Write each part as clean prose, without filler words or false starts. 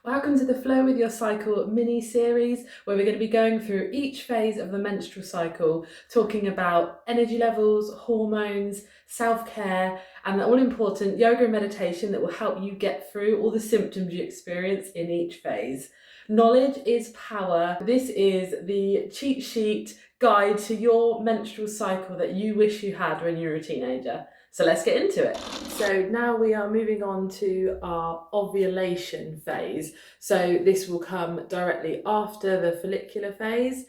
Welcome to the Flow with Your Cycle mini-series, where we're going to be going through each phase of the menstrual cycle, talking about energy levels, hormones, self-care, and the all-important yoga and meditation that will help you get through all the symptoms you experience in each phase. Knowledge is power. This is the cheat sheet guide to your menstrual cycle that you wish you had when you were a teenager. So let's get into it. So now we are moving on to our ovulation phase. So this will come directly after the follicular phase.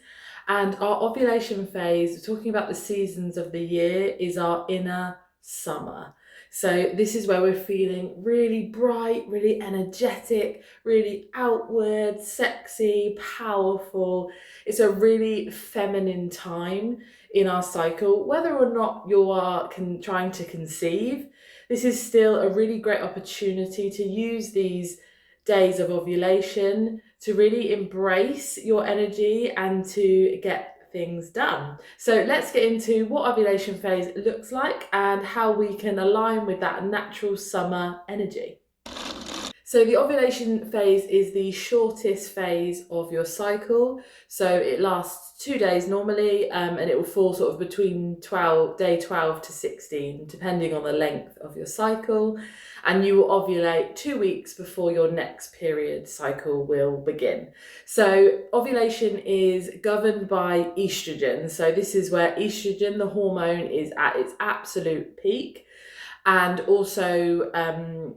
And our ovulation phase, talking about the seasons of the year, is our inner summer. So this is where we're feeling really bright, really energetic, really outward, sexy, powerful. It's a really feminine time in our cycle. Whether or not you are trying to conceive, this is still a really great opportunity to use these days of ovulation to really embrace your energy and to get things done. So let's get into what ovulation phase looks like and how we can align with that natural summer energy. So the ovulation phase is the shortest phase of your cycle. So it lasts 2 days normally, and it will fall sort of between day 12 to 16, depending on the length of your cycle. And you will ovulate 2 weeks before your next period cycle will begin. So ovulation is governed by estrogen. So this is where estrogen, the hormone, is at its absolute peak. And also,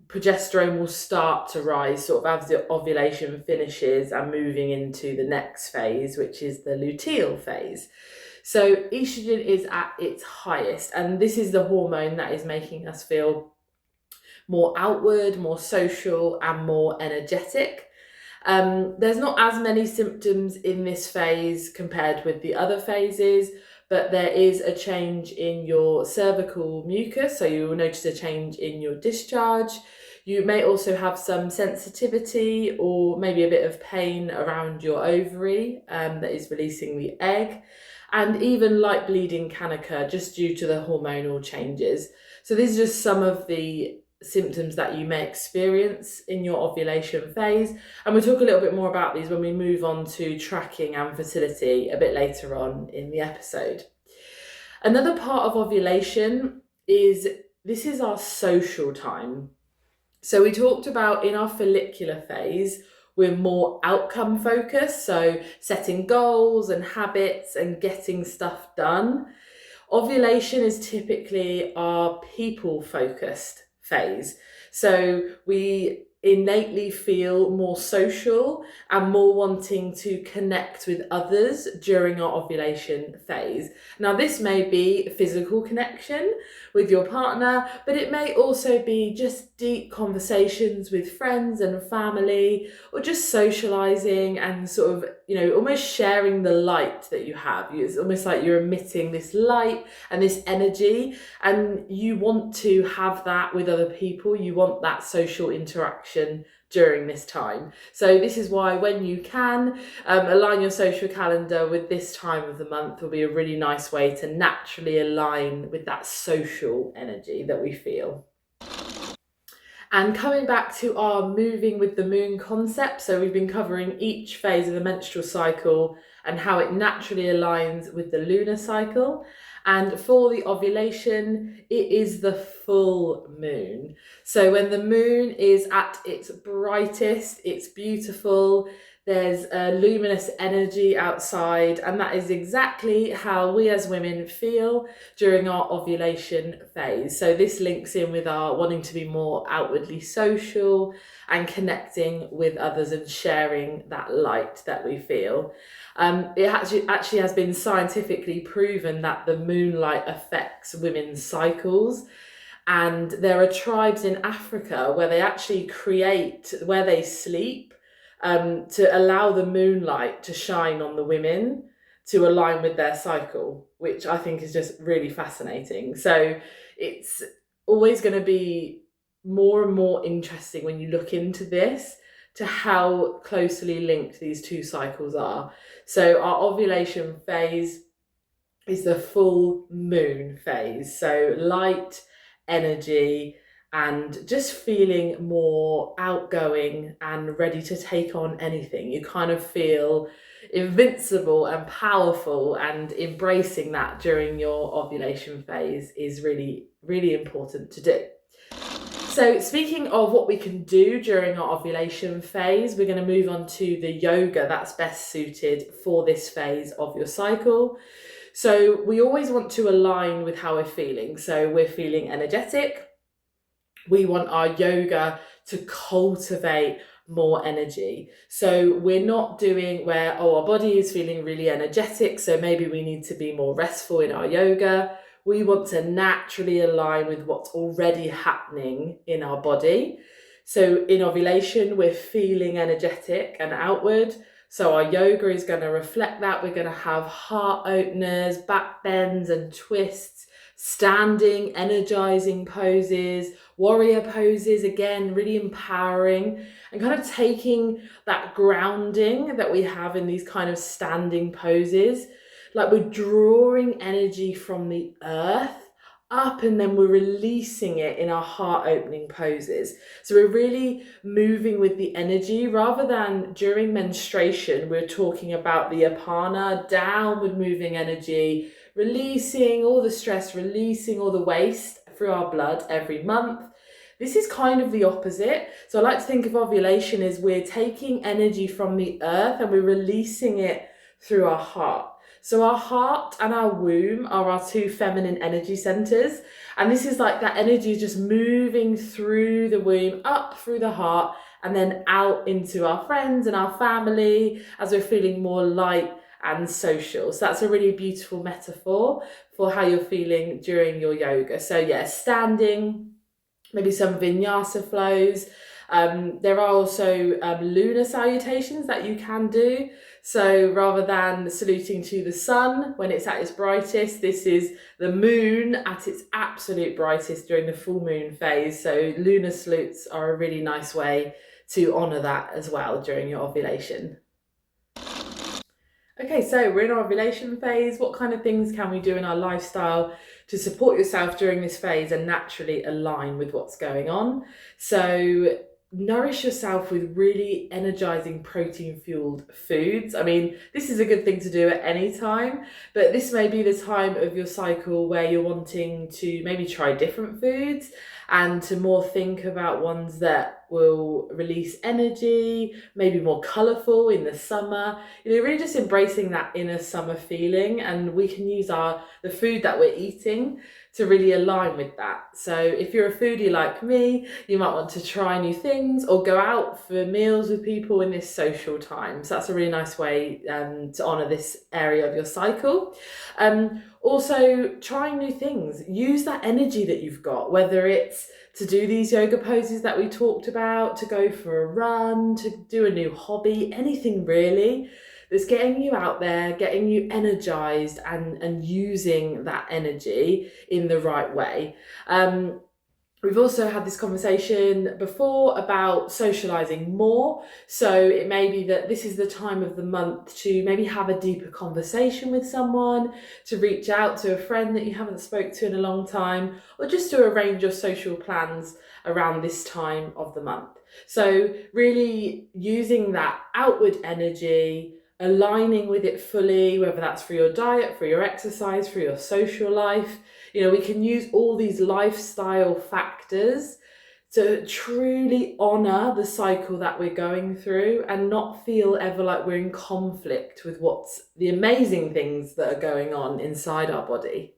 progesterone will start to rise sort of as the ovulation finishes and moving into the next phase, which is the luteal phase. So estrogen is at its highest, and this is the hormone that is making us feel more outward, more social, and more energetic. There's not as many symptoms in this phase compared with the other phases, but there is a change in your cervical mucus, so you will notice a change in your discharge. You may also have some sensitivity or maybe a bit of pain around your ovary that is releasing the egg, and even light bleeding can occur just due to the hormonal changes. So these are just some of the symptoms that you may experience in your ovulation phase, and we'll talk a little bit more about these when we move on to tracking and fertility a bit later on in the episode. Another part of ovulation is this is our social time. So we talked about in our follicular phase, we're more outcome focused, so setting goals and habits and getting stuff done. Ovulation is typically our people focused phase. So we innately feel more social and more wanting to connect with others during our ovulation phase. Now, this may be physical connection with your partner, but it may also be just deep conversations with friends and family, or just socializing and sort of, almost sharing the light that you have. It's almost like you're emitting this light and this energy, and you want to have that with other people. You want that social interaction during this time. So this is why when you can align your social calendar with this time of the month will be a really nice way to naturally align with that social energy that we feel. And coming back to our moving with the moon concept, so we've been covering each phase of the menstrual cycle and how it naturally aligns with the lunar cycle. And for the ovulation, it is the full moon. So when the moon is at its brightest, it's beautiful, there's a luminous energy outside, and that is exactly how we as women feel during our ovulation phase. So this links in with our wanting to be more outwardly social and connecting with others and sharing that light that we feel. It actually has been scientifically proven that the moonlight affects women's cycles. And there are tribes in Africa where they actually create where they sleep to allow the moonlight to shine on the women to align with their cycle, which I think is just really fascinating. So it's always going to be more and more interesting when you look into this to how closely linked these two cycles are. So our ovulation phase is the full moon phase. So light, energy, and just feeling more outgoing and ready to take on anything. You kind of feel invincible and powerful, and embracing that during your ovulation phase is really, really important to do. So speaking of what we can do during our ovulation phase, we're going to move on to the yoga that's best suited for this phase of your cycle. So we always want to align with how we're feeling. So we're feeling energetic. We want our yoga to cultivate more energy. So we're not doing where, our body is feeling really energetic, so maybe we need to be more restful in our yoga. We want to naturally align with what's already happening in our body. So in ovulation, we're feeling energetic and outward. So our yoga is going to reflect that. We're going to have heart openers, back bends and twists, standing, energizing poses, warrior poses, again, really empowering, and kind of taking that grounding that we have in these kind of standing poses. Like we're drawing energy from the earth up, and then we're releasing it in our heart opening poses. So we're really moving with the energy, rather than during menstruation, we're talking about the apana, downward moving energy, releasing all the stress, releasing all the waste through our blood every month. This is kind of the opposite. So I like to think of ovulation as we're taking energy from the earth and we're releasing it through our heart. So our heart and our womb are our two feminine energy centers. And this is like that energy is just moving through the womb, up through the heart, and then out into our friends and our family as we're feeling more light and social. So that's a really beautiful metaphor for how you're feeling during your yoga. So yeah, standing, maybe some vinyasa flows. There are also lunar salutations that you can do. So rather than saluting to the sun when it's at its brightest, this is the moon at its absolute brightest during the full moon phase. So lunar salutes are a really nice way to honour that as well during your ovulation. Okay, so we're in our ovulation phase. What kind of things can we do in our lifestyle to support yourself during this phase and naturally align with what's going on? So nourish yourself with really energizing protein fueled foods. I mean, this is a good thing to do at any time, but this may be the time of your cycle where you're wanting to maybe try different foods and to more think about ones that will release energy, maybe more colourful in the summer. Really just embracing that inner summer feeling, and we can use the food that we're eating to really align with that. So if you're a foodie like me, you might want to try new things or go out for meals with people in this social time. So that's a really nice way to honour this area of your cycle. Also, trying new things. Use that energy that you've got, whether it's to do these yoga poses that we talked about, to go for a run, to do a new hobby, anything really that's getting you out there, getting you energized and using that energy in the right way. We've also had this conversation before about socializing more. So it may be that this is the time of the month to maybe have a deeper conversation with someone, to reach out to a friend that you haven't spoke to in a long time, or just to arrange your social plans around this time of the month. So really using that outward energy, aligning with it fully, whether that's for your diet, for your exercise, for your social life. We can use all these lifestyle factors to truly honour the cycle that we're going through and not feel ever like we're in conflict with what's the amazing things that are going on inside our body.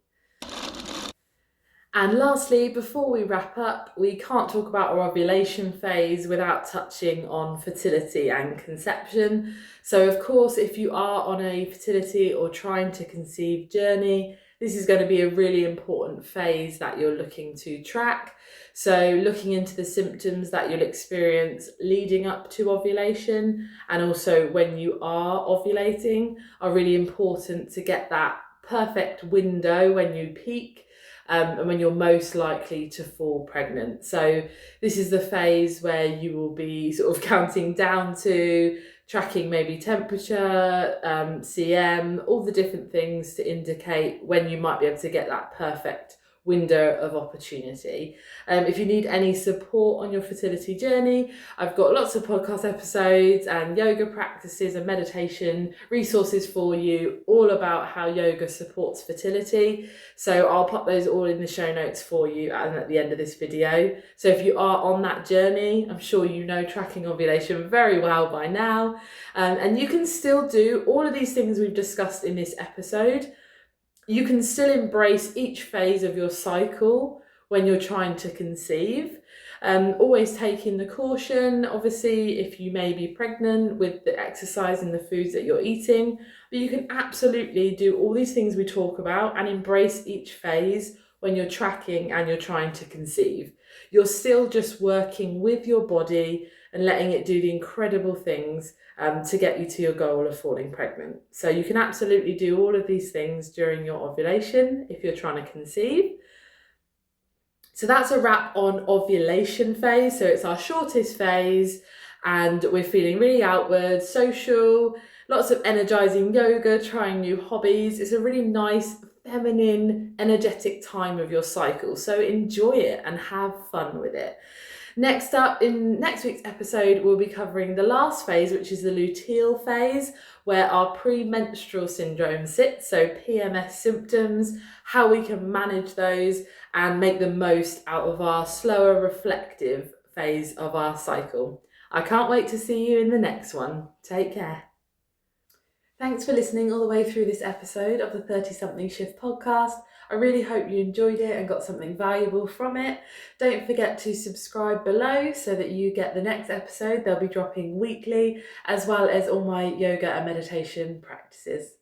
And lastly, before we wrap up, we can't talk about our ovulation phase without touching on fertility and conception. So of course, if you are on a fertility or trying to conceive journey, this is going to be a really important phase that you're looking to track. So looking into the symptoms that you'll experience leading up to ovulation and also when you are ovulating are really important to get that perfect window when you peak. And when you're most likely to fall pregnant. So this is the phase where you will be sort of counting down to, tracking maybe temperature, CM, all the different things to indicate when you might be able to get that perfect window of opportunity. If you need any support on your fertility journey, I've got lots of podcast episodes and yoga practices and meditation resources for you, all about how yoga supports fertility. So I'll pop those all in the show notes for you and at the end of this video. So if you are on that journey, I'm sure you know tracking ovulation very well by now, and you can still do all of these things we've discussed in this episode. You can still embrace each phase of your cycle when you're trying to conceive. Always taking the caution, obviously, if you may be pregnant, with the exercise and the foods that you're eating. But you can absolutely do all these things we talk about and embrace each phase when you're tracking and you're trying to conceive. You're still just working with your body and letting it do the incredible things to get you to your goal of falling pregnant. So you can absolutely do all of these things during your ovulation if you're trying to conceive. So that's a wrap on ovulation phase. So it's our shortest phase and we're feeling really outward, social, lots of energizing yoga, trying new hobbies. It's a really nice, feminine, energetic time of your cycle. So enjoy it and have fun with it. Next up, in next week's episode, we'll be covering the last phase, which is the luteal phase, where our premenstrual syndrome sits, so PMS symptoms, how we can manage those and make the most out of our slower, reflective phase of our cycle. I can't wait to see you in the next one. Take care. Thanks for listening all the way through this episode of the 30-something Shift podcast. I really hope you enjoyed it and got something valuable from it. Don't forget to subscribe below so that you get the next episode. They'll be dropping weekly, as well as all my yoga and meditation practices.